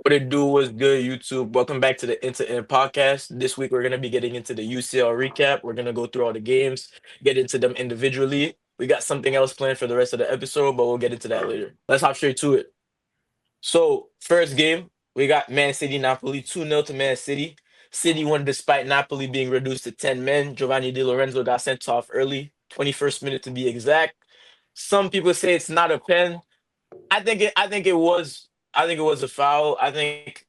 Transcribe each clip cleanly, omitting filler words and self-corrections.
What it do was good, YouTube. Welcome back to the Inter End podcast. This week we're gonna be getting into the UCL recap. We're gonna go through all the games, get into them individually. We got something else planned for the rest of the episode, but we'll get into that later. Let's hop straight to it. So, first game, we got Man City Napoli 2-0 to Man City. City won despite Napoli being reduced to 10 men. Giovanni Di Lorenzo got sent off early, 21st minute to be exact. Some people say it's not a pen. I think it was a foul. I think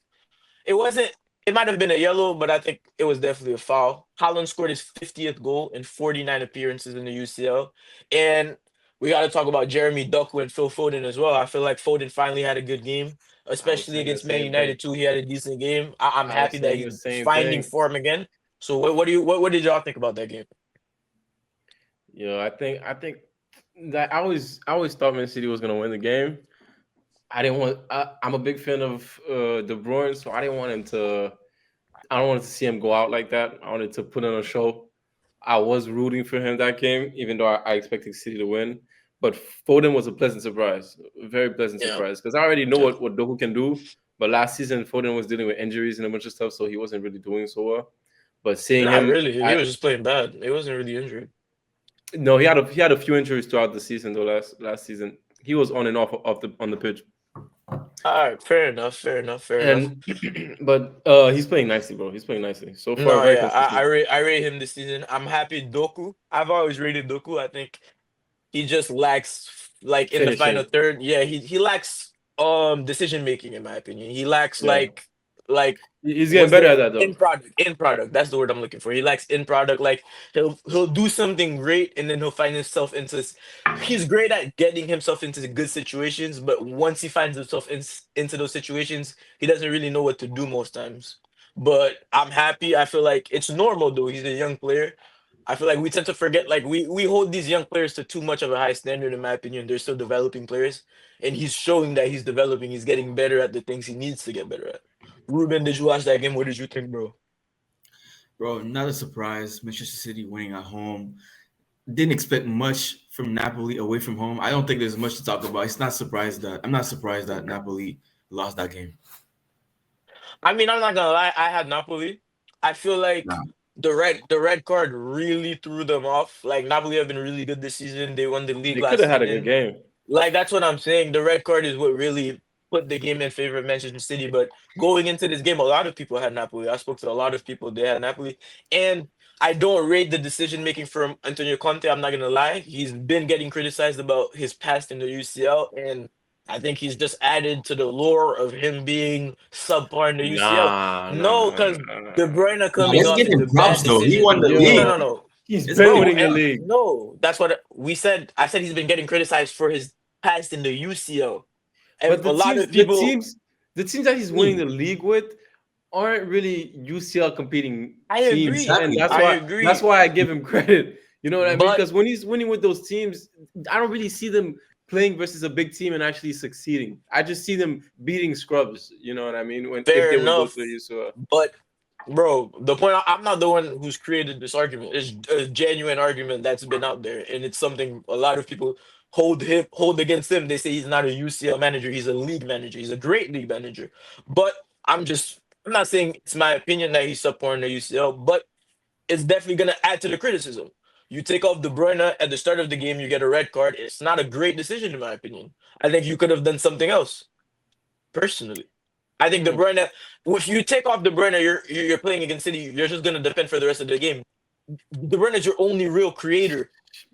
it wasn't. It might have been a yellow, but I think it was definitely a foul. Holland scored his 50th goal in 49 appearances in the UCL, and we got to talk about Jeremy Doku and Phil Foden as well. I feel like Foden finally had a good game, I was especially saying the against Man same thing. United too. He had a decent game. I'm I was happy that saying the he's same finding thing. form again. So what did y'all think about that game? I think that I always thought Man City was gonna win the game. I didn't want. I'm a big fan of De Bruyne, so I didn't want him to. I don't want to see him go out like that. I wanted to put on a show. I was rooting for him that game, even though I expected City to win. But Foden was a pleasant surprise, a very pleasant Yeah, surprise, because I already know yeah. what Doku can do. But last season, Foden was dealing with injuries and a bunch of stuff, so he wasn't really doing so well. But seeing Not him, really. He was just playing bad. He wasn't really injured. no, he had a few injuries throughout the season though. Last season, he was on and off the on the pitch, All right, fair enough. Fair enough. Fair enough. and but he's playing nicely, bro. He's playing nicely so far, No, very yeah, consistent. I rate him this season. I'm happy Doku. I've always rated Doku. I think he just lacks like in the final Finishing, third. Yeah, he lacks decision making in my opinion. He lacks yeah, like he's getting what's better the at that though. in product. That's the word I'm looking for. He lacks in product. Like he'll do something great and then he'll find himself into he's great at getting himself into good situations, but once he finds himself into those situations, he doesn't really know what to do most times. But I'm happy. I feel like it's normal though. He's a young player. I feel like we tend to forget, like we hold these young players to too much of a high standard. In my opinion, they're still developing players, and he's showing that he's developing. He's getting better at the things he needs to get better at. Ruben, did you watch that game? What did you think, bro? Bro, not a surprise. Manchester City winning at home. Didn't expect much from Napoli away from home. I don't think there's much to talk about. I'm not surprised that Napoli lost that game. I mean, I'm not gonna lie. I had Napoli. I feel like Nah. the red card really threw them off. Like Napoli have been really good this season. They won the league They could last have had a good season. game. Like that's what I'm saying. The red card is what really put the game in favor of Manchester City. But going into this game, a lot of people had Napoli. I spoke to a lot of people. They had Napoli, and I don't rate the decision making from Antonio Conte. I'm not gonna lie. He's been getting criticized about his past in the UCL, and I think he's just added to the lore of him being subpar in the UCL. Nah, nah, No, nah, nah, because nah, nah, De nah. Bruyne Nah, coming let's off give is him a bad props though. He decision. won the No, no, league. no, Yo, no. he's Let's been go. No, winning the and league. no, that's what we said. I said he's been getting criticized for his past in the UCL. And But a the lot teams, of the people, teams, the teams that he's winning Team. the league with aren't really UCL competing I teams, agree. and Exactly. that's I why that's agree. why I give him credit. You know what I mean? But Because when he's winning with those teams, I don't really see them playing versus a big team and actually succeeding. I just see them beating scrubs. You know what I mean? When if fair they would go to enough. the UCL. But bro, the point I'm not the one who's created this argument. It's a genuine argument that's been out there, and it's something a lot of people hold against him. They say he's not a UCL manager. He's a league manager. He's a great league manager. But I'm not saying it's my opinion that he's subpar in the UCL, but it's definitely going to add to the criticism. You take off De Bruyne at the start of the game, you get a red card. It's not a great decision, in my opinion. I think you could have done something else, personally. I think De Hmm. Bruyne, if you take off De Bruyne, you're playing against City, you're just going to defend for the rest of the game. De Bruyne is your only real creator.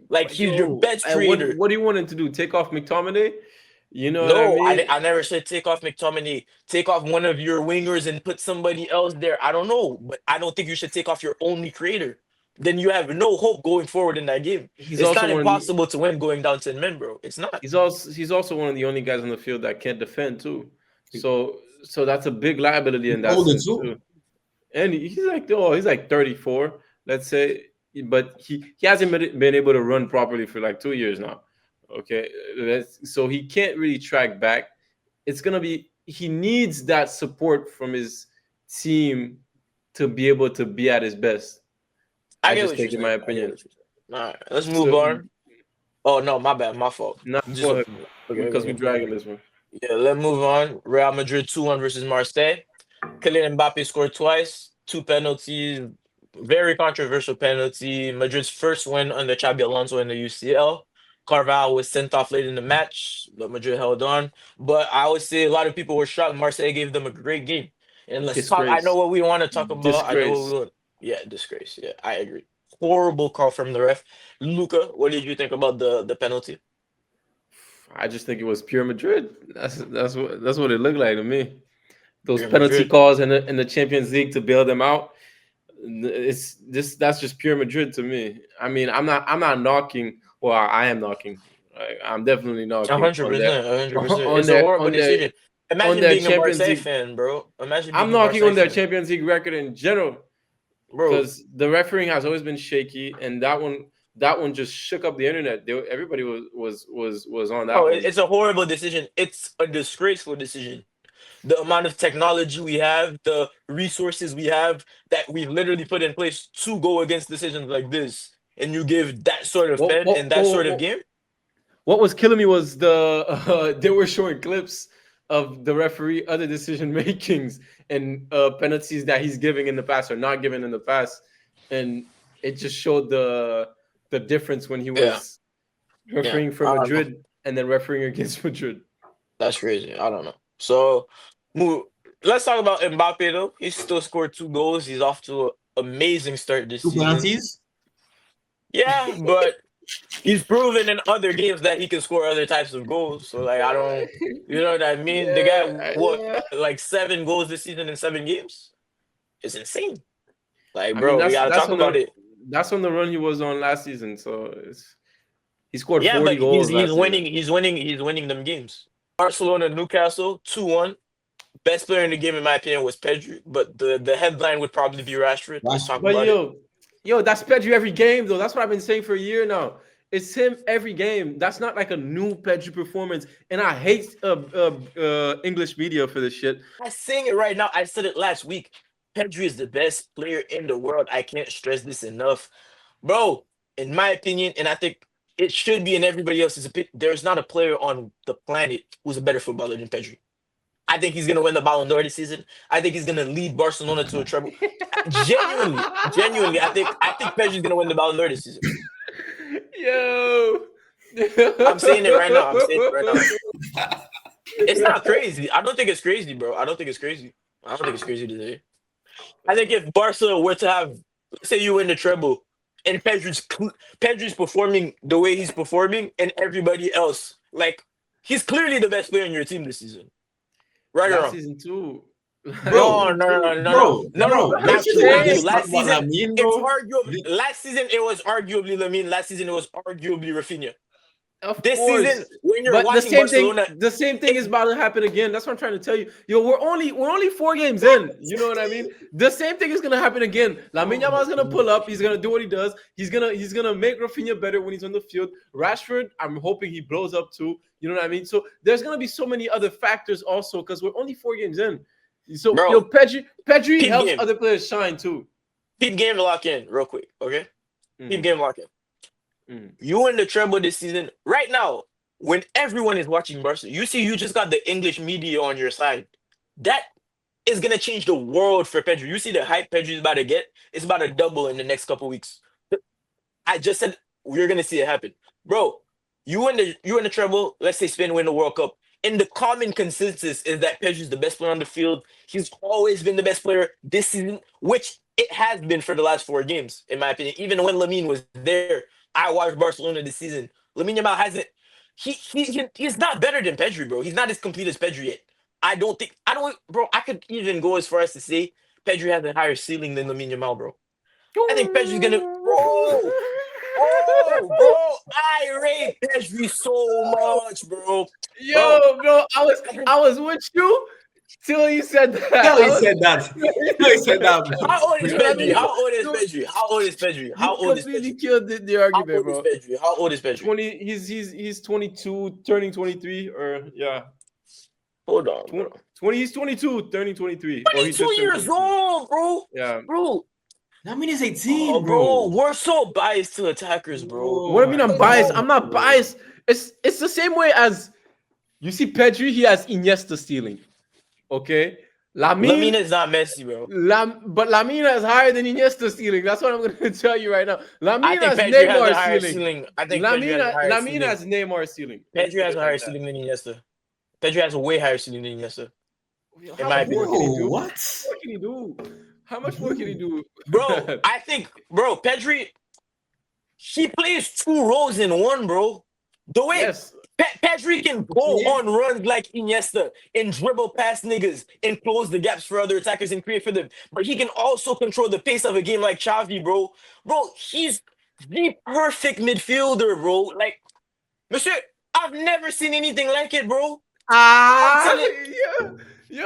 Like, he's your Yo, best and what creator. what do you want him to do? Take off McTominay? You know what I No, mean? I never said take off McTominay. Take off one of your wingers and put somebody else there. I don't know, but I don't think you should take off your only creator. Then you have no hope going forward in that game. He's It's also not one of the impossible to win going down 10 men, bro. It's not. he's also one of the only guys on the field that can't defend too. So that's a big liability He's in that older sense too. too. And he's like 34, let's say, but he hasn't been able to run properly for like 2 years now. Okay, so he can't really track back. It's gonna be he needs that support from his team to be able to be at his best. I I get just what you're think, in my saying. I get opinion. what you're saying. All right, let's move So on. Oh no, my bad, my fault. now Just go a, ahead okay, because okay, we're okay. dragging this one. Yeah, let's move on. Real Madrid 2-1 versus Marseille. Kylian Mbappe scored twice, two penalties, very controversial penalty. Madrid's first win under Xabi Alonso in the UCL. Carvalho was sent off late in the match, but Madrid held on. But I would say a lot of people were shocked. Marseille gave them a great game. And let's talk. I know Disgrace. what we want to talk about. I know what we Disgrace. want. Yeah, disgrace. Yeah, I agree. Horrible call from the ref. Luca, what did you think about the penalty? I just think it was pure Madrid. That's what it looked like to me. Those Real penalty Madrid. calls in the Champions League to bail them out. It's this that's just pure Madrid to me. I mean, I'm not knocking. Well, I am knocking. I'm definitely A knocking hundred percent, 100%. on It's a their horrible on their decision. on Imagine their being a Champions Marseille League. fan, bro. Imagine I'm being a knocking Marseille on their fan, Champions League record in general bro. because the refereeing has always been shaky, and that one just shook up the internet. Everybody was on Bro, that one. it's a horrible decision. It's a disgraceful decision. The amount of technology we have, the resources we have that we've literally put in place to go against decisions like this, and you give that sort of What pen what and that what, sort of what, game. what was killing me was they were showing clips of the referee other decision makings and penalties that he's giving in the past or not giving in the past, and it just showed the difference when he Yeah, was yeah. refereeing for I don't know. Madrid and then refereeing against Madrid. That's crazy. I don't know. So, move. Let's talk about Mbappe though. He still scored two goals. He's off to an amazing start this Two season. penalties. Yeah, but he's proven in other games that he can score other types of goals. So like I don't, you know what I mean? The guy what Yeah. like 7 goals this season in 7 games? It's insane. Like I mean bro, we that's gotta that's talk on about the it. that's on the run he was on last season. So he scored Yeah, 40 but he's goals he's last winning. season. He's winning them games. Barcelona, Newcastle, 2-1. Best player in the game, in my opinion, was Pedri. But the headline would probably be Rashford. Let's Last talk But about it. yo, that's Pedri every game though. That's what I've been saying for a year now. It's him every game. That's not like a new Pedri performance. And I hate English media for this shit. I'm saying it right now. I said it last week. Pedri is the best player in the world. I can't stress this enough. Bro, in my opinion, and I think it should be in everybody else's opinion, there's not a player on the planet who's a better footballer than Pedri. I think he's gonna win the Ballon d'Or this season. I think he's gonna lead Barcelona to a treble. Genuinely, I think Pedri's gonna win the Ballon d'Or this season. Yo. I'm saying it right now. I'm saying it right now. It's not crazy. I don't think it's crazy, bro. I don't think it's crazy. I don't think it's crazy to say. I think if Barca were to have, let's say you win the treble, and Pedri's performing the way he's performing, and everybody else, like he's clearly the best player in your team this season, right or Last wrong? season too. No, no, no, no, no, no, no, Bro. not Let's true, not true. just talk Last about season, Lamine, it's bro. arguably. Last season, it was arguably Lamine. Last season, it was arguably Rafinha. Of This course. season, when you're But the watching same thing, Barcelona, the same thing it, is about to happen again. That's what I'm trying to tell you. Yo, we're only 4 games in. You know what I mean? The same thing is gonna happen again. Lamine Yamal is gonna pull up. He's gonna do what he does. He's gonna make Rafinha better when he's on the field. Rashford, I'm hoping he blows up too. You know what I mean? So there's gonna be so many other factors also because we're only 4 games in. So yo, bro, Pedri peep helps game, other players shine too. peep game lock in real quick, okay? Peep Mhm, game lock in. mhm. You win the treble this season right now. When everyone is watching Barca, you see you just got the English media on your side. That is gonna change the world for Pedri. You see the hype Pedri is about to get. It's about to double in the next couple weeks. I just said we're gonna see it happen, bro. You win the treble. Let's say Spain win the World Cup. And the common consensus is that Pedri is the best player on the field. He's always been the best player this season, which it has been for the last 4 games, in my opinion. Even when Lamine was there, I watched Barcelona this season. Lamine Yamal hasn't. He's not better than Pedri, bro. He's not as complete as Pedri yet. I don't, bro. I could even go as far as to say Pedri has a higher ceiling than Lamine Yamal, bro. I think Pedri's gonna, bro. Oh, bro, I rate Pedri so much, bro. Yo, Bro, bro, I was with you till you said that. Hell, he said that. Hell, he said that, bro. how old is You know what I Pedri? mean? How old is You, Pedri? How old is Pedri? you How old is completely Pedri? killed the How argument, old is bro. Pedri? How old is Pedri? 20, he's 22, turning 23, or yeah, Hold on, 20, bro. 20 he's 22, turning 23, or he 22 just turned years 22. old, bro. Yeah. Bro, Lamine is oh, 18, bro, bro. we're so biased to attackers, bro. Oh What I mean, my I'm biased. God, I'm not bro. biased. It's the same way as You see Pedri, he has Iniesta stealing. Okay, Lamine Lamine, is not Messi, bro. But Lamine is higher than Iniesta stealing. That's what I'm going to tell you right now. I Lamine think has Pedri has a Neymar higher stealing. ceiling. I think Pedri has a higher Lamine ceiling. has Neymar stealing. Let's Pedri put has it a higher like that. ceiling than Iniesta. Pedri has a way higher ceiling than Iniesta, in How my much more opinion. can he Bro, do? what? What can he do? How much more can he Bro, do? Bro, I think, bro, Pedri, he plays two roles in one, bro. The way Yes. Pedri can go okay. on runs like Iniesta and dribble past niggas and close the gaps for other attackers and create for them. But he can also control the pace of a game like Xavi, bro. Bro, he's the perfect midfielder, bro. Like, Monsieur, I've never seen anything like it, bro. I'm Ah, telling, yo.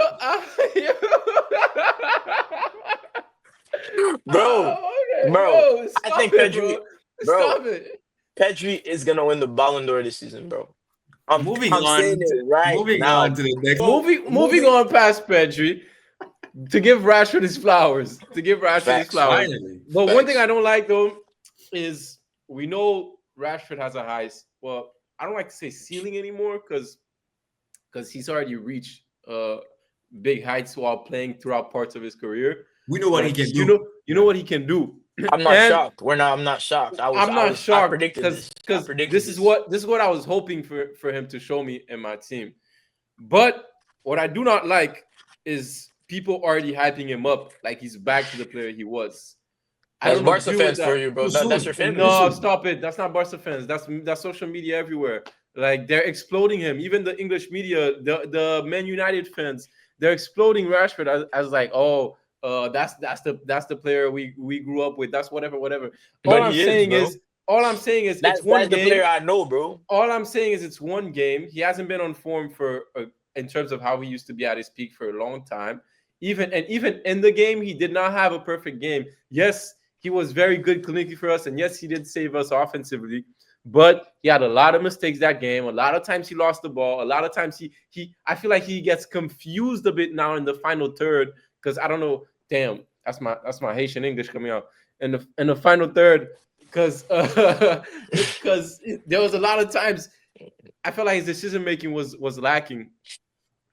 bro, Okay, bro. bro. I Stop think it, Pedri, bro. bro, Stop it. Pedri is gonna win the Ballon d'Or this season, bro. Moving I'm saying on, it right moving on now, to the next. bro. Moving on past Pedri to give Rashford his flowers. To give Rashford his Facts, flowers. Finally, But one thing facts. I don't like though is we know Rashford has a high. Well, I don't like to say ceiling anymore because he's already reached big heights while playing throughout parts of his career. we know what he Like can do. you know what he can do, I'm not and shocked. I'm not shocked. I'm not I shocked predicted this. I because predicted this. this is what I was hoping for him to show me in my team. But what I do not like is people already hyping him up like he's back to the player he was. I That's don't Barca agree with fans for that. you, bro. Too That's your soon. fan Too base. No, soon. stop it. That's not Barca fans. That's social media everywhere. Like they're exploding him. Even the English media, the Man United fans, they're exploding Rashford as like, oh, that's the player we grew up with. That's whatever. All But I'm he is, saying bro. is, all I'm saying is, it's one That's the game. player I know, bro. All I'm saying is, it's one game. He hasn't been on form for in terms of how he used to be at his peak for a long time. Even in the game, he did not have a perfect game. Yes, he was very good clinically for us, and yes, he did save us offensively. But he had a lot of mistakes that game. A lot of times he lost the ball. A lot of times he I feel like he gets confused a bit now in the final third because I don't know. Damn, that's my Haitian English coming out in the final third because because there was a lot of times I felt like his decision making was lacking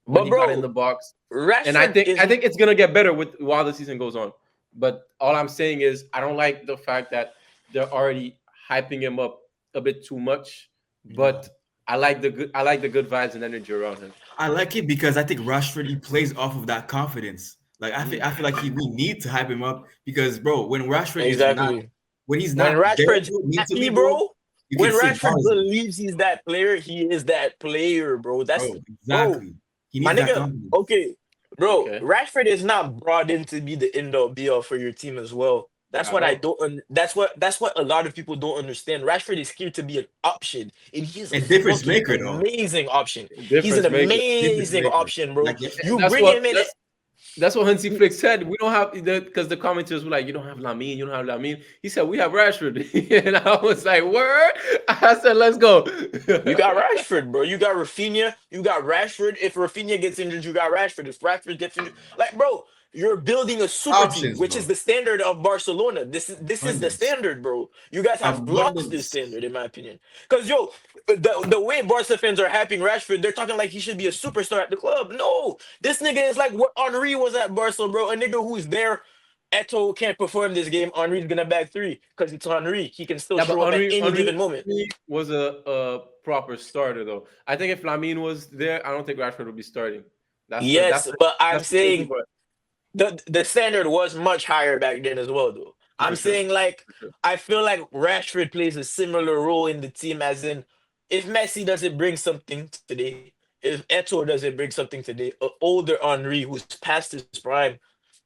when But he got in the bro, box, and Rashford I is think it's gonna get better with while the season goes on. But all I'm saying is I don't like the fact that they're already hyping him up a bit too much. Yeah. But I like the good vibes and energy around him. I like it because I think Rashford he plays off of that confidence. Like I feel like we need to hype him up because bro, exactly when he's when not there, Rashford's bro, mentally, happy, bro, bro. you can When sit Rashford balls, believes he's that player, he is that player, bro. That's bro. bro. Exactly. He My needs that nigga, confidence. okay, bro. Okay, Rashford is not brought in to be the end all be all for your team as well. That's at what I all. don't. That's what a lot of people don't understand. Rashford is here to be an option, and he's a And difference fucking maker though. amazing option. He's an Difference maker. Difference amazing maker. option, bro. Like You That's bring what him in. that's what Hansi Flick said. We don't have because the commenters were like, "You don't have Lamine, you don't have Lamine." He said, "We have Rashford," and I was like, "Word!" I said, "Let's go." You got Rashford, bro. You got Rafinha. You got Rashford. If Rafinha gets injured, you got Rashford. If Rashford gets injured, like, bro, you're building a super team, options, which is bro. the standard of Barcelona. This is the Abundance. standard, bro. You guys have lost this Abundance. standard, in my opinion. Because yo, the way Barca fans are hyping Rashford, they're talking like he should be a superstar at the club. No, this nigga is like what Henri was at Barca, bro. A nigga who's there. Eto can't perform this game. Henri's gonna bag three because it's Henri. He can still Yeah, but show up at any Henri given moment. was a proper starter though. I think if Lamine was there, I don't think Rashford would be starting. Yes, but I'm That's the crazy saying part. the standard was much higher back then as well, though. I'm For sure. saying like For sure. I feel like Rashford plays a similar role in the team, as in if Messi doesn't bring something today, if Eto doesn't bring something today, an older Henri who's past his prime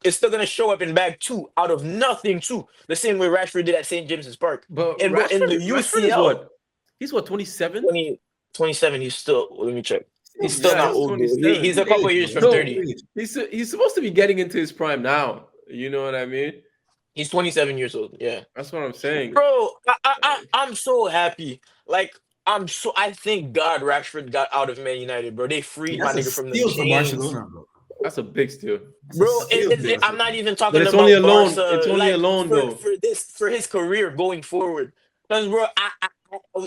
is still gonna show up in bag two out of nothing too, the same way Rashford did at St. James's Park. But And bro, in the Rashford is UCL what? He's what, 27? 27, he's still let me check. He's still Yeah, not he's old, though. 27. He's a couple Age, years bro. from That's So 30. age. he's supposed to be getting into his prime now. You know what I mean? He's 27 years old. Yeah. That's what I'm saying. Bro, I'm so happy. Like, I thank God Rashford got out of Man United, bro. They freed my That's a nigga from them steal for chains. Barcelona, bro. That's a big steal. That's a Bro, steal for I'm not Barcelona. even But talking it's only a about loan. It's Barca, only a like loan though. for his career going forward. Because bro,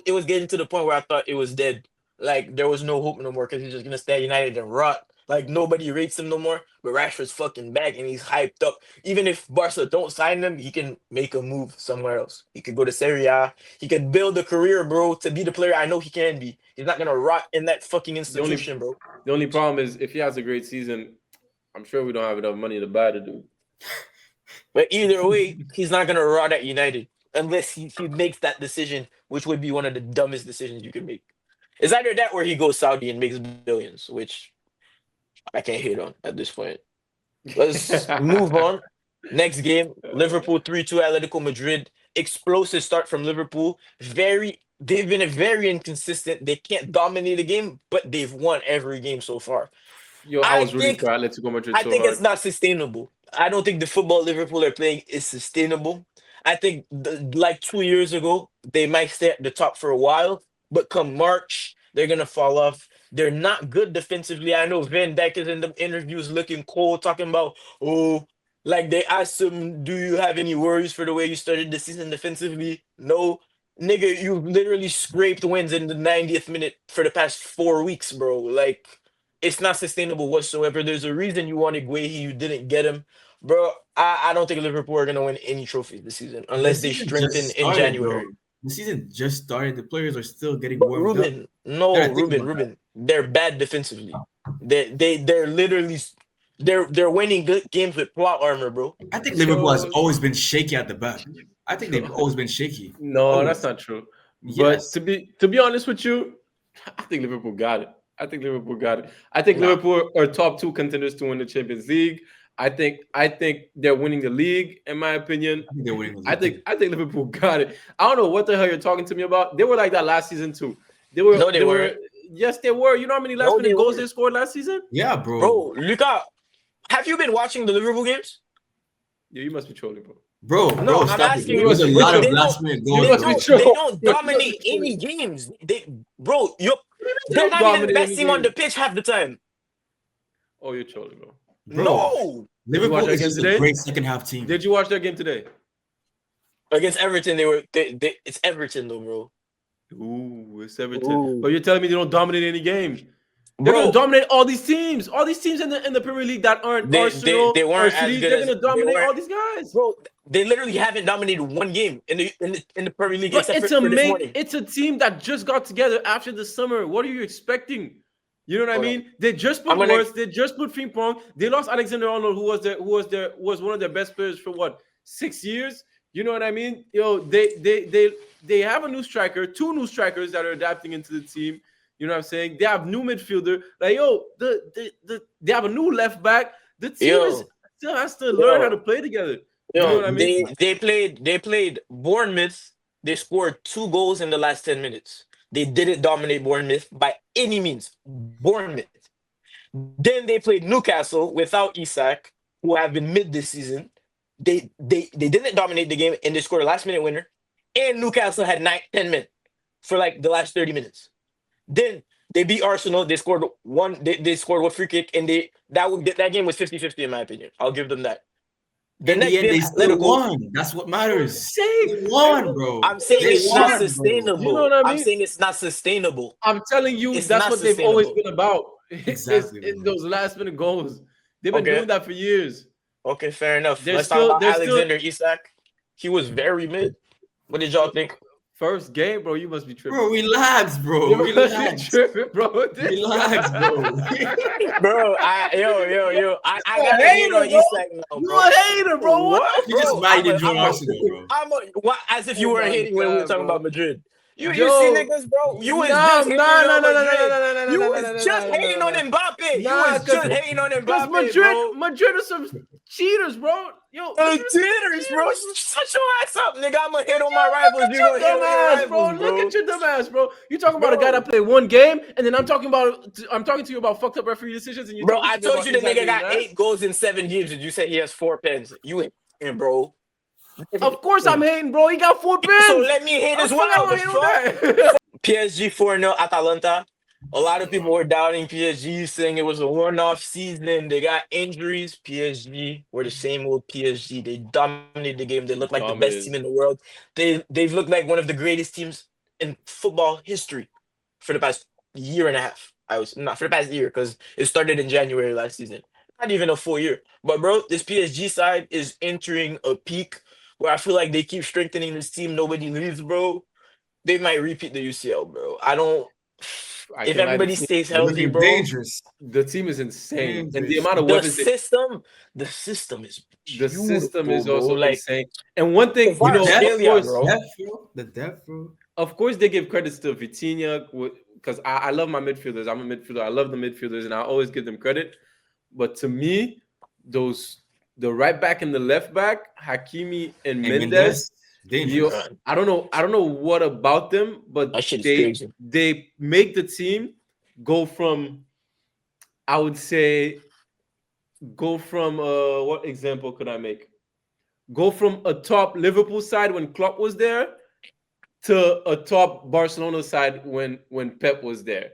it was getting to the point where I thought it was dead. like there was no hope no more because he's just gonna stay at United and rot. Like nobody rates him no more. But Rashford's fucking back and he's hyped up. Even if Barca don't sign him, he can make a move somewhere else. He could go to Serie A. He could build a career, bro, to be the player I know he can be. He's not gonna rot in that fucking The only institution, bro. the only problem is if he has a great season, I'm sure we don't have enough money to buy the dude. But either way, he's not gonna rot at United unless he makes that decision, which would be one of the dumbest decisions you could make. It's either that or he goes Saudi and makes billions, which I can't hate on at this point. Let's move on. Next game, Liverpool 3-2 Atletico Madrid. Explosive start from Liverpool. They've been very inconsistent. They can't dominate a game, but they've won every game so far. Yo, I I was rooting think for Atletico Madrid I so think hard. it's not sustainable. I don't think the football Liverpool are playing is sustainable. I think like 2 years ago, they might stay at the top for a while, but come March, they're gonna fall off. They're not good defensively. I know Van Dijk is in the interviews looking cold, talking about, oh, like they asked him, do you have any worries for the way you started the season defensively? No. Nigga, you literally scraped wins in the 90th minute for the past 4 weeks, bro. Like, it's not sustainable whatsoever. There's a reason you wanted Guehi, you didn't get him. Bro, I don't think Liverpool are gonna win any trophies this season The unless they season just strengthen in started, bro. January. The season just started. The players are still getting But warmed up. Ruben, Gotta no, think about that. Ruben, they're bad defensively. They're literally they're winning good games with plot armor, bro. I think Liverpool has So always been shaky at the back. I think they've always been shaky. no, that's Always. not true. But Yes. to be honest with you, I think Liverpool got it. I think Liverpool got it. I think Nah, Liverpool are top two contenders to win the Champions League. I think they're winning the league, in my opinion. I think they're winning the I league. think I think Liverpool got it. I don't know what the hell you're talking to me about. They were like that last season too. They were no, they they were weren't. yes, they were. You know how many last No, they minute goals they weren't. scored last season? Yeah, bro. Bro, Luca, have you been watching the Liverpool games? Yeah, you must be trolling, bro. No, I'm Stop it. asking Bro. you. There's a You must lot be of They trolling. last don't. minute You goals, They must bro. be don't. They trolling. don't You must be dominate any trolling. games. Bro, They they're don't not even the dominate best any team on the game. pitch half the time. Oh, you're trolling, bro. Bro, No, Did you watch Liverpool that is game just a today? great second half team. Did you watch that game today? against Everton, it's Everton though, bro. Ooh, it's Everton. Ooh. But you're telling me they don't dominate any game. They're gonna Bro, dominate all these teams. All these teams in the Premier League that aren't they Arsenal or weren't as City, good they're as gonna they dominate weren't. all these guys. Bro, they literally haven't dominated one game in the Premier League But except for this morning. it's a team that just got together after the summer. What are you expecting? You know what I Hold on. mean? They just I'm put gonna Words, they just put Frimpong. They lost Alexander Arnold, who was one of their best players for what 6 years. You know what I mean? Yo, they have a new striker, two new strikers that are adapting into the team. You know what I'm saying? They have new midfielder. Like yo, they have a new left back. The team is yo still has to learn how yo to play together. You know yo. what I mean? They played Bournemouth. They scored 2 goals in the last 10 minutes. They didn't dominate Bournemouth by any means. Bournemouth. Then they played Newcastle without Isak, who have been mid this season. They didn't dominate the game and they scored a last minute winner. And Newcastle had 10 men for like the last 30 minutes. Then they beat Arsenal. They scored one. They scored one free kick, and that game was 50-50 in my opinion. I'll give them that. The In the next end, game, they still Atletico. won. That's what matters. Say, They won, bro. I'm saying They it's not won, bro. sustainable. you know what I I'm mean? saying it's not sustainable. I'm telling you, It's that's not what they've always sustainable. been about. Exactly, It's bro. those last minute goals. They've been Okay. doing that for years. Okay, fair enough. They're Let's talk still about they're still Alexander Isak. He was very mid. What did y'all think? first game, bro. You must be tripping. Bro, relax, bro. You must be Relax. tripping, bro. This Relax, guy- bro. Bro, I You a gotta hate hater, on bro. Isak now, You bro. a hater, bro. What? You just Bro, might enjoy Arsenal, bro. as if you Oh weren't my hating when we were God, talking bro. about Madrid. You see Yo, niggas, bro. You was nah, just hating on Madrid. nah, You nah, was nah, nah, just nah, hating nah, on nah. Mbappe. You Nah, was just hating on Because Mbappe, bro. Madrid are some cheaters, bro. Yo, Madrid are some Cheaters, bro. cheaters. Shut your ass up, nigga. I'm gonna hit on my rivals. Look at You your gonna hit dumb on your ass, bro. rivals, Look bro. at your dumb ass, bro. You talking about a guy Bro, that played one game, and then I'm talking to you about fucked up referee decisions, and you're bro, talking I to me about told you the Isak nigga getting got ass? 8 goals in 7 games, and you say he has 4 pens. You ain't, bro. Of course I'm hating, bro. He got 4 So pins. let me hate as Of course well. I'm The hating on fuck? that. PSG 4-0 Atalanta. A lot of people were doubting PSG, saying it was a one-off season. They got injuries. PSG were the same old PSG. They dominated the game. They look like the best Dominated. team in the world. They've looked like one of the greatest teams in football history for the past year and a half. I was not for the past year because it started in January last season. Not even a full year. But bro, this PSG side is entering a peak where I feel like they keep strengthening this team. Nobody leaves, bro. They might repeat the UCL, bro. I don't. I If can lie. everybody stays They're healthy, looking bro, dangerous. The team is insane, and the Dangerous. amount of the weapons they system, the system is the system beautiful, is bro. also Like insane. And one The thing, depth, Kvaratskhelia, bro. depth, bro. The depth, bro. of course, they give credits to Vitinha because I love my midfielders. I'm a midfielder. I love the midfielders, and I always give them credit. But to me, those the right back and the left back, Hakimi and And Mendes, Mendes, you dangerous. Man, I don't know what about them, but that shit is they crazy. they make the team go from, I would say, go from what example could I make? Go from a top Liverpool side when Klopp was there to a top Barcelona side when Pep was there.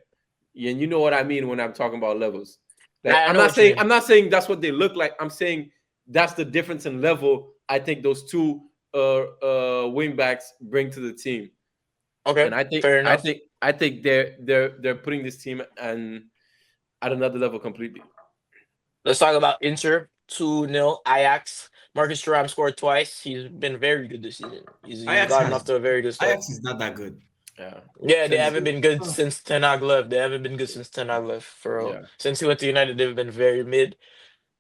And you know what I mean when I'm talking about levels. Like I know what you mean. I'm not saying that's what they look like. I'm saying that's the difference in level I think those two wing backs bring to the team. Okay, And fair enough. I think they're putting this team and at another level completely. Let's talk about Inter 2-0 Ajax. Marcus Thuram scored twice. He's been very good this season. He's Ajax gotten has off to a very good start. Ajax is not that good. Yeah. Yeah, they Since haven't been good since Ten Hag left. They haven't been good since Ten Hag left. For real. Yeah. Since he went to United, they've been very mid.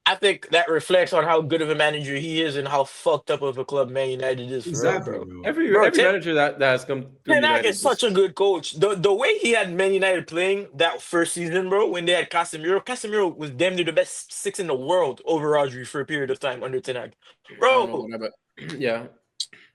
I think that reflects on how good of a manager he is and how fucked up of a club Man United is for real, exactly, bro. bro. Bro, Every manager that has come through Ten Hag United is such just a good coach. The way he had Man United playing that first season, bro, when they had Casemiro, Casemiro was damn near the best six in the world over Rodri for a period of time under Ten Hag. I don't know Bro, what about yeah.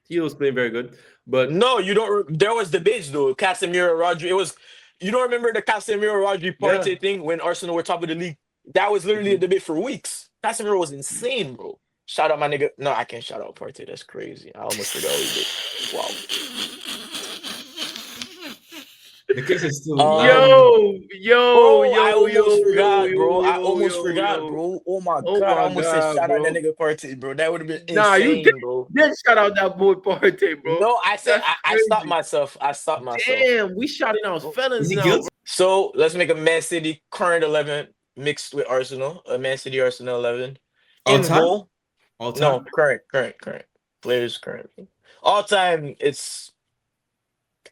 He was playing very good. But no, you don't. There was debates though. Casemiro, Rodri. It was. You don't remember the Casemiro, Rodri yeah. Partey thing when Arsenal were top of the league? That was literally a Mhm. debate for weeks. Casemiro was insane, bro. Shout out my nigga. No, I can't shout out Partey. That's crazy. I almost forgot what he did. Wow. The case is still live. Um, bro, I Yo, almost forgot, bro. I yo, almost yo, forgot, yo. bro. Oh my Oh god, I my almost said god, shout out that bro. nigga Partey, bro. That would have been Nah, insane, bro. did shout out that boy Partey, bro. No, I said That's I stopped crazy. myself. I stopped myself. Damn, we shouting out Is felons he now, guilty? bro. So let's make a Man City current 11 mixed with Arsenal. A Man City Arsenal 11. All In time? goal. All No, time? current. Players currently. All time, it's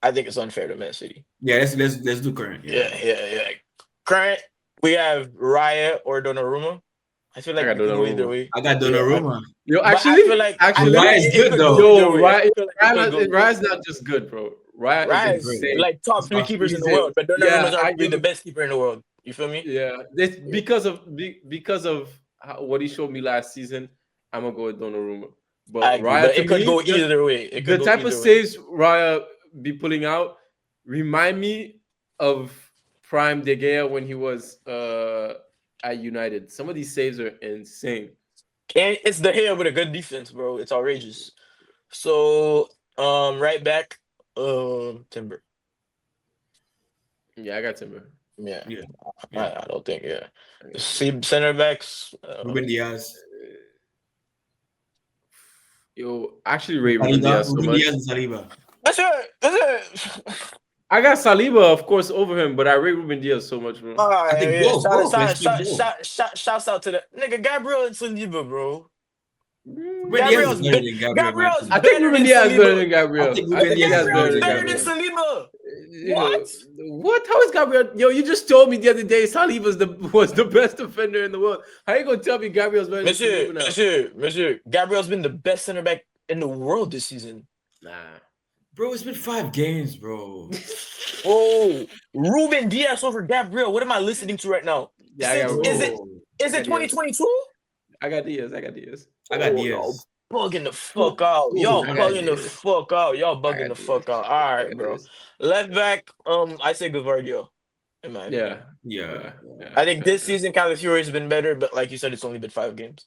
I think it's unfair to Man City. Yeah, let's do current. Yeah. Yeah. Current, we have Raya or Donnarumma. I feel I like got it could go either Donnarumma. way. I got Yeah, Donnarumma. Yo, but I But feel actually, Raya like is it good could go though. either yo, way. I feel like it could go either way. Ryan's not just good, bro. Ryan is Raya is insane. like top He's three top keepers three. in the He's a, world, but Donnarumma yeah, is I arguably give the him. best keeper in the world. You feel me? Yeah, this Yeah. because of what he showed me last season. I'm gonna go with Donnarumma. I But agree, Raya but to it could me, go either way. It could the go type of either way. saves Raya be pulling out remind me of Prime De Gea when he was at United. Some of these saves are insane. And it's the hair with a good defense, bro. It's outrageous. So, right back, Timber. Yeah, I got Timber. Yeah, Yeah. I, Yeah. I don't think. Yeah, I got Timber. see center backs. Ruben Diaz. Yo, I actually rate Ruben Saliba. Diaz so Ruben much. Diaz and Saliba. That's it. That's it. I got Saliba, of course, over him, but I rate Ruben Diaz so much, bro. All I right, think yeah. both. Both. Let's say both. Shouts out to the nigga Gabriel and Saliba, bro. Ruben Diaz is Gabriel's better be- than Gabriel, in my Gabriel's I opinion. think better Ruben than Diaz is better Saliba. than I Gabriel. think I Ruben think Diaz is Diaz is better Gabriel's better than than better than Gabriel. Gabriel. Saliba. You know What? what? How is Gabriel? Yo, you just told me the other day Saliba's was the best defender in the world. How you gonna tell me Gabriel's better than Saliba now? Monsieur. Gabriel's been the best center back in the world this season. Nah. Bro, it's been 5 games, bro. Oh, Ruben Diaz over Gabriel. What am I listening to right now? Yeah, I got Since Ruben is Diaz. it Bro. is I it got Diaz. 2022? I got Diaz. I got Diaz. I got Oh, y'all Diaz. bugging the Who? fuck out. Y'all Who? I got bugging the Diaz. fuck out. Y'all I bugging got the Diaz. fuck out. All I right, got bro. Diaz. Left back, I say Gavardio, in my Yeah. opinion. Yeah. I think this season Calafiori has been better, but like you said, it's only been 5 games.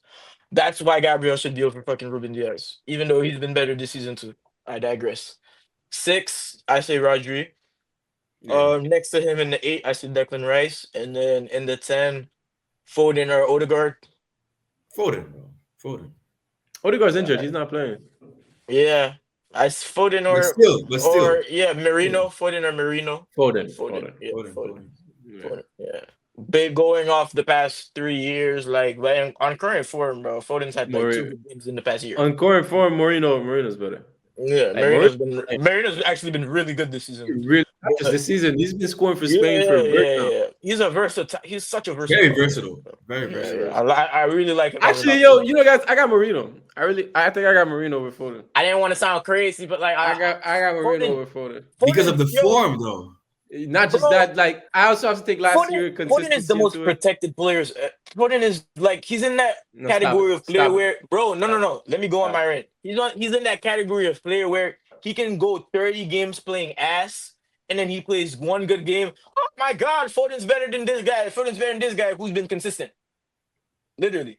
That's why Gabriel should deal for fucking Ruben Diaz, even though he's been better this season too. I digress. 6, I say Rodri. Yeah. Next to him in the 8, I see Declan Rice, and then in the 10, Foden or Odegaard. Foden, bro. Foden. Odegaard's injured. He's not playing. Yeah, Foden But or still, yeah, still. Marino, Foden or Marino. Foden, Foden, Foden. yeah, Foden, Foden. Yeah. Foden, yeah. Big going off the past 3 years, like on current form, bro. Foden's had like two Mori- good games in the past year. on current form, Marino's better. Yeah, Like Marino, like, Marino's actually been really good this season. really not just But this season. He's been scoring for yeah, Spain for yeah, a bit yeah, now. yeah. He's a versatile. He's such a Very versatile player. versatile. Very Yeah, Very yeah. versatile. versatile. I really like him as an Actually, option. yo, you know, guys, I got Marino. I think I got Marino over Foden. I didn't want to sound crazy, but like I got Marino Foden, over Foden. Because Foden, of the yo, form, though. Not just bro. that, like I also have to take last Foden, year Foden is the consistency most into it. protected players. Foden is like he's in that No, stop it. category of player Stop it. where, bro. No, no, Stop it. no. Let me go on Stop my it. rant. He's in that category of player where he can go 30 games playing ass, and then he plays one good game. Oh my God, Foden's better than this guy. Foden's better than this guy who's been consistent. Literally,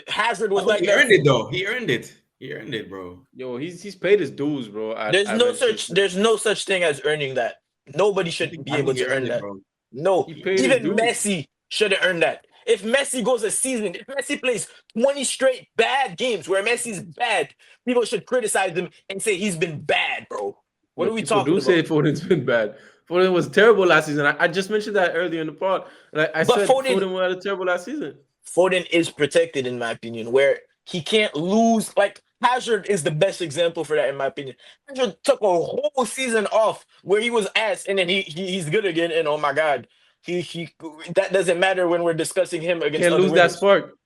Hazard was Oh, like he that earned it too. though. He earned it. He earned it, bro. Yo, he's paid his dues, bro, at Manchester. There's no such thing as earning that. Nobody should be I able think he to earned earn it, that. bro. No, He paid his even dues. Messi should have earned that. If Messi goes a season, if Messi plays 20 straight bad games where Messi's bad, people should criticize him and say he's been bad, bro. What No, are we people talking do say about? Foden's been bad. Foden was terrible last season. I just mentioned that earlier in the pod. Like I But said, Foden had a terrible last season. Foden is protected in my opinion, where he can't lose. Like Hazard is the best example for that, in my opinion. Hazard took a whole season off where he was ass, and then he's good again. And oh my God, he that doesn't matter when we're discussing him against Can't other lose that winners. spark.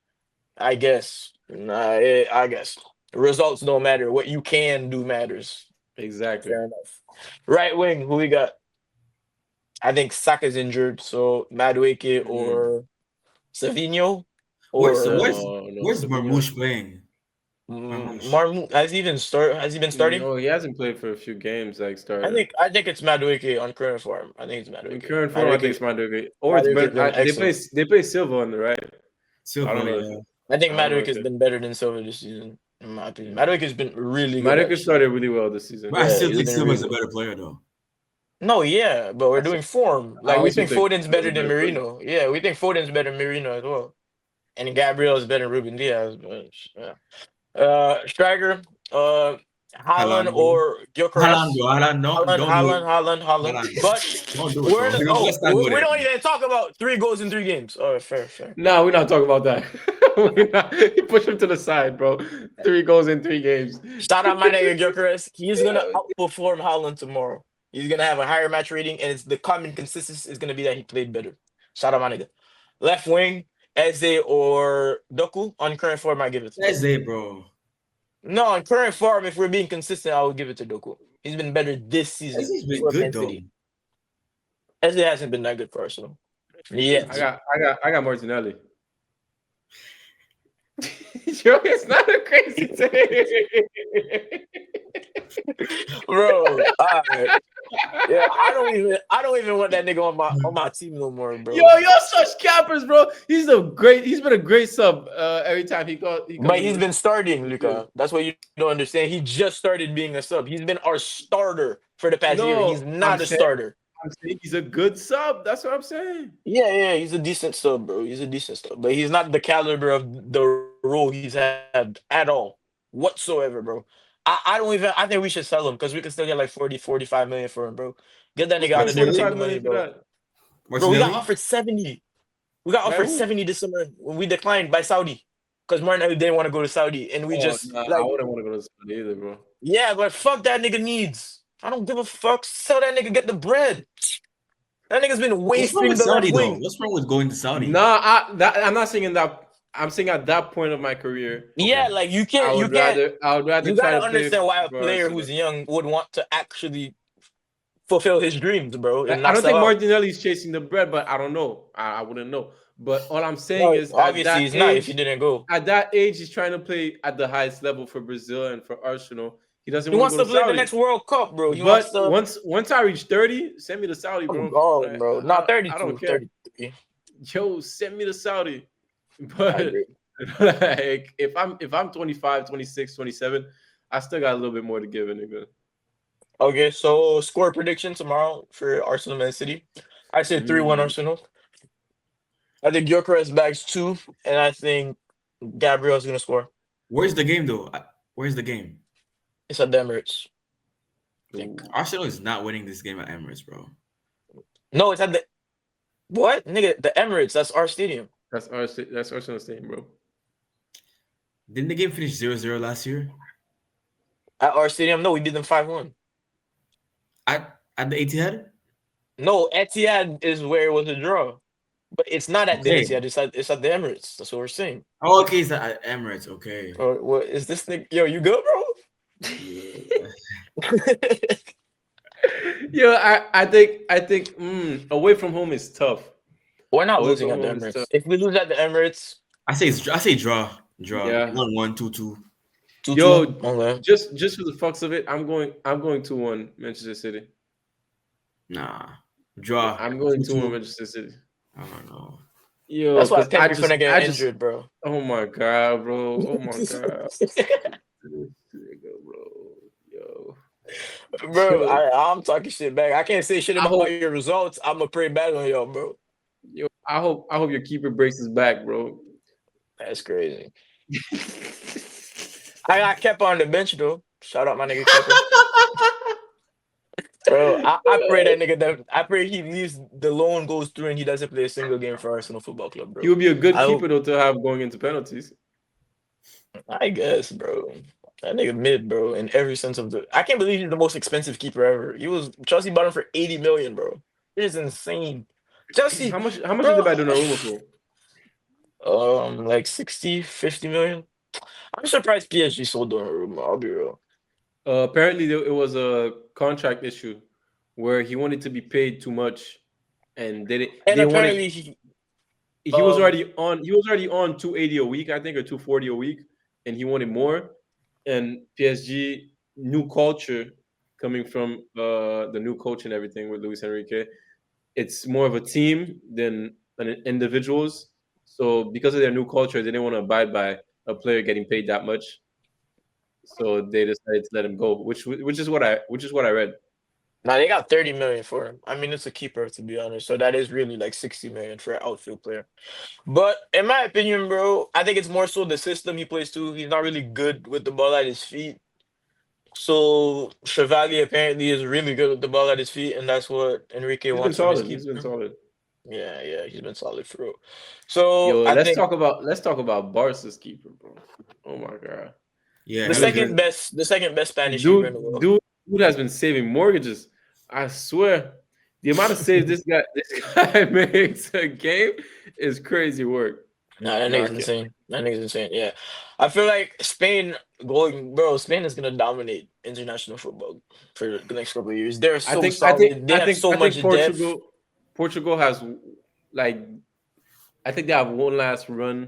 I guess. I guess results don't matter. What you can do matters. Exactly. Fair enough. Right wing, who we got? I think Saka's injured, so Madueke Mm. or Savinho Where's or where's No, where's Savinho. Marmoush playing? Marmoush. Marmou. Has he been starting? No, he hasn't played for a few games. Like I started think I think it's Madueke on current form. I think it's in Madueke. current form. I think it's Madueke, or it's Madueke's better. been They excellent. play Silva on the right. So I don't Silva, know. yeah. I think I don't know if Madueke's it. been better than Silva this season, in my opinion. Yeah. Madueke's been really good Madueke actually. started really well this season. But I Yeah, still he's think been really Silva's a good. better player though. No, yeah, but we're I, s- doing form. I Like we also think think Foden's Silva's better a than better player. Marino. Yeah, we think Foden's better than Marino as well. And Gabriel is better than Ruben Diaz. But, yeah. Striker, uh, Haaland Haaland, bro. or Haaland, Gyökeres. bro. Haaland, no, don't do it. Haaland. But Haaland. Don't do it, bro. Let's not go we there, don't bro. even talk about 3 goals in 3 games. Oh, fair, fair. No, we're not talking about that. You push him to the side, bro. 3 goals in 3 games. Shout out my nigga Gyökeres. He's gonna Yeah. outperform Haaland tomorrow. He's gonna have a higher match rating, and it's the common consistency is gonna be that he played better. Shout out my nigga. Left wing, Eze or Doku. On current form, I give it to That's Doku. it, bro. No, on current form, if we're being consistent, I would give it to Doku. He's been better this This season has been for good Man though. City. Eze hasn't been that good for Arsenal. Yet. I got Martinelli. Yo, it's not a crazy thing. Bro, all right. Yeah, I don't even want that nigga on my team no more, bro. Yo, you're such cappers, bro. He's been a great sub every time he comes But in he's the been starting, field. Luca. That's what you don't understand. He just started being a sub. He's been our starter for the past year. He's No, not a starter. I'm saying he's a good sub. That's what I'm saying. Yeah, he's a decent sub, bro. He's a decent sub, but he's not the caliber of the role he's had at all whatsoever, bro. I don't even. I think we should sell him because we can still get like 40, 45 million for him, bro. Get that Who's nigga out paying of there and take 45 the money, million for bro. that? Bro, we got Martinelli? offered 70. We got By offered who? 70 this summer when we declined by Saudi because Martin didn't want to go to Saudi, and we Oh, just nah, I like, wouldn't want to go to Saudi either, bro. yeah, but fuck that nigga needs. I don't give a fuck. Sell that nigga, get the bread. That nigga's been What's wrong wasting with the left Saudi though? wing. What's wrong with going to Saudi? Nah, I'm not saying in that. I'm saying at that point of my career, Yeah, like you can't, I would rather you try gotta to play understand why a for player Arsenal. who's young would want to actually fulfill his dreams, bro, and I not don't think sell out. Martinelli's chasing the bread, but I don't know. I wouldn't know. But all I'm saying No, is obviously he's not if he didn't go. at that age, he's trying to play at the highest level for Brazil and for Arsenal. He doesn't He want to wants go to to play the Saudi. next World Cup, bro. He wants But to. once I reach 30, send me to Saudi, I'm bro. gone, bro. Not I don't 32, care. 33. Yo, send me to Saudi. I But agree. like if I'm 25, 26, 27, I still got a little bit more to give a nigga. Okay, so score prediction tomorrow for Arsenal Man City. I say 3-1 Arsenal. I think Gyökeres bags 2, and I think Gabriel's gonna score. Where's the game though? Where's the game? It's at the Emirates. I think. Arsenal is not winning this game at Emirates, bro. No, it's at the what? Nigga, the Emirates. That's our stadium. That's Arsenal Stadium, bro. Didn't the game finish 0-0 last year? At our stadium. No, we beat them 5-1. At the Etihad? No, Etihad is where it was a draw. But it's not at the Okay. Etihad. It's at the Emirates. That's what we're saying. Oh, okay, it's at Emirates. Okay. Or what is this thing? Yo, you good, bro? Yeah, I think away from home is tough. We're not Away losing from at the home is Emirates. tough. If we lose at the Emirates, I say draw. Yeah. 1-1, 2-2. 2-2. Yo, Okay. just for the fucks of it, I'm going 2-1 Manchester City. Nah. Draw. I'm going 2-1 2-2. Manchester City. I don't know. Yo, That's why 'cause Pedri finna get injured, bro. oh my god, bro. Oh my god. Bro. Yo. Bro, I'm talking shit back. I can't say shit I about hope- your results. I'm gonna pray bad on y'all, bro. Yo, I hope your keeper breaks his back, bro. That's crazy. I got kept on the bench though. Shout out my nigga Kepa. Bro, I pray that nigga I pray he leaves the loan goes through and he doesn't play a single game for Arsenal Football Club, bro. He would be a good I keeper though to have going into penalties. I guess, bro. That nigga mid, bro, in every sense of the I can't believe he's the most expensive keeper ever. Chelsea bought him for 80 million, bro. It is insane. Chelsea How much bro, did they buy Donnarumma for? like 60, 50 million. I'm surprised PSG sold Donnarumma, I'll be real. Apparently it was a contract issue where he wanted to be paid too much, and And they apparently wanted. he He was um, already on. He was already on 280 a week, I think, or 240 a week, and he wanted more. And PSG new culture coming from the new coach and everything with Luis Enrique. It's more of a team than individuals. So because of their new culture, they didn't want to abide by a player getting paid that much. So they decided to let him go, which is what I read. Nah, they got 30 million for him. I mean, it's a keeper to be honest. So that is really like 60 million for an outfield player. But in my opinion, bro, I think it's more so the system he plays too. He's not really good with the ball at his feet. So Chevalier apparently is really good with the ball at his feet, and that's what Enrique He's been wants from his solid. He's been keeper. solid. Yeah, he's been solid for real. So Yo, I let's think talk about Barca's keeper, bro. Oh my god. Yeah, the he was second good. best Spanish keeper in the world. Dude has been saving mortgages. I swear, the amount of saves this guy makes a game is crazy work. Nah, that Nah, I nigga's can't. insane. That nigga's insane. Yeah, I feel like Spain Spain is gonna dominate international football for the next couple of years. They're so solid. They have so much depth. Portugal has like I think they have one last run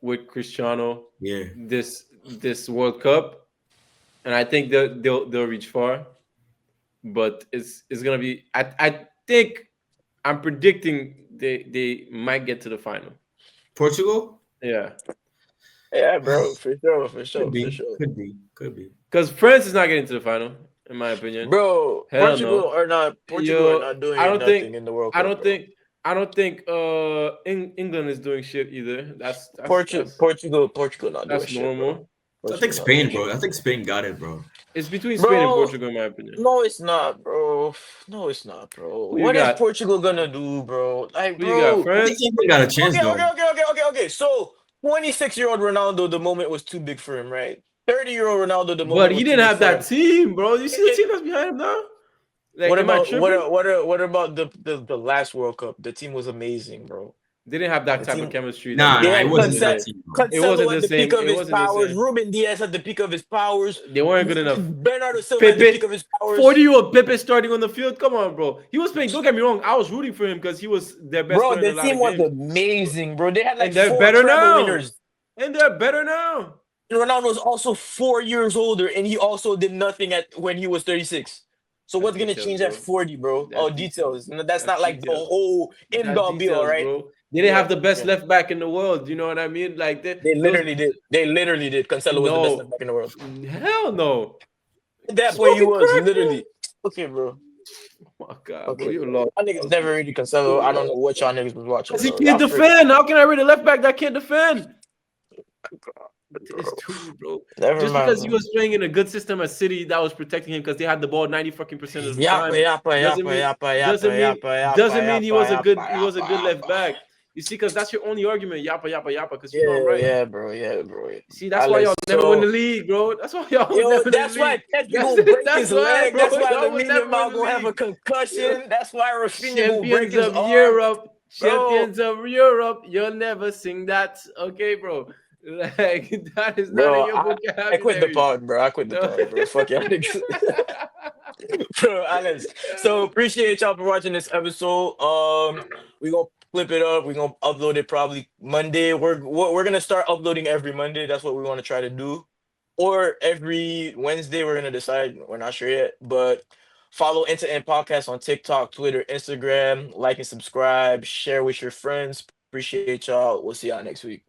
with Cristiano Yeah. this World Cup, and I think they'll reach far. But it's gonna be. I think I'm predicting they might get to the final. Portugal? Yeah, Yeah, bro, for sure, Could be. because France is not getting to the final, in my opinion. Bro, Hell Portugal no. are not doing I don't nothing think in the World I Cup. don't bro. think I don't think England is doing shit either. That's Portugal not doing that's shit, normal. bro. I think Portugal not Spain, doing bro. shit. I think Spain got it, bro. It's between Spain and Bro, Portugal, in my opinion. no, it's not, bro. No, it's not, bro. Who you What is got? Portugal gonna do, bro? Like, Who you got? bro. I think France? England got a chance, Okay, though. okay. So, 26-year-old Ronaldo, the moment was too big for him, right? 30-year-old Ronaldo, the moment But was he too didn't big have for that him. team, bro. You see the team that's behind him now? Like, What am I about tripping? what about the last World Cup? The team was amazing, bro. They didn't have that The type of team, chemistry that Nah, they they nah, had it had wasn't together. that Cancelo, team, bro. It wasn't Cancelo at the the peak same. of It his wasn't the powers, same. Ruben Diaz at the peak of his powers, They weren't good enough. Bernardo Silva at the peak Pepe, of his powers. 40-year-old Pepe starting on the field. Come on, bro. He was playing. Don't get me wrong. I was rooting for him because he was their best Bro, player in the a lot team of was games. amazing, bro. They had like And they're 4 better treble now. winners. And they're better now. And Ronaldo was also 4 years older, and he also did nothing when he was 36. So That's what's gonna details, change at bro. 40, bro? That's details. No, that's That's not like the details. whole end That's all be all, details, right? bro. They didn't Yeah, have the best yeah. left back in the world. You know what I mean? Like They literally did. They literally did. Cancelo was the best left no, back in the world. hell no. At that point, he Smoking was crack, bro. literally. Okay, bro. Oh my god, bro, Okay, you're bro. lost. Y'all niggas never really Cancelo. I don't know what y'all niggas was watching, Because he bro. can't Y'all freak. defend. How can I read a left back that can't defend? This dude, bro. Never Just mind, because he bro. was playing in a good system at City that was protecting him because they had the ball 90 fucking percent of the Yappa, time yappa, doesn't yappa, mean yappa, yappa, doesn't mean yappa, yappa, doesn't mean yappa, yappa, he was a yappa, good left yappa. back. You see, because that's your only argument, yappa yappa yappa, because you're not Yeah, right. yeah, bro. Yeah, bro. Yeah. See, that's why y'all Alex, never win the so league, bro. That's why y'all would yo, never win the that's why league. Pedri That's gonna break that's his why, leg. bro. That's why Y'all would Lamine never win Yamal the gonna have a league. concussion. That's why Rafinha gonna break Champions his of arm, Europe, bro. champions of Europe. You'll never sing that, okay, bro? Like that is not in Bro, your I quit the vocabulary. pod, bro. I quit the No. pod, bro. Fuck y'all niggas. Bro, Alex. So appreciate y'all for watching this episode. We gonna flip it up. We gonna upload it probably Monday. We're gonna start uploading every Monday. That's what we want to try to do. Or every Wednesday, we're gonna decide. We're not sure yet. But follow Into End Podcast on TikTok, Twitter, Instagram. Like and subscribe. Share with your friends. Appreciate y'all. We'll see y'all next week.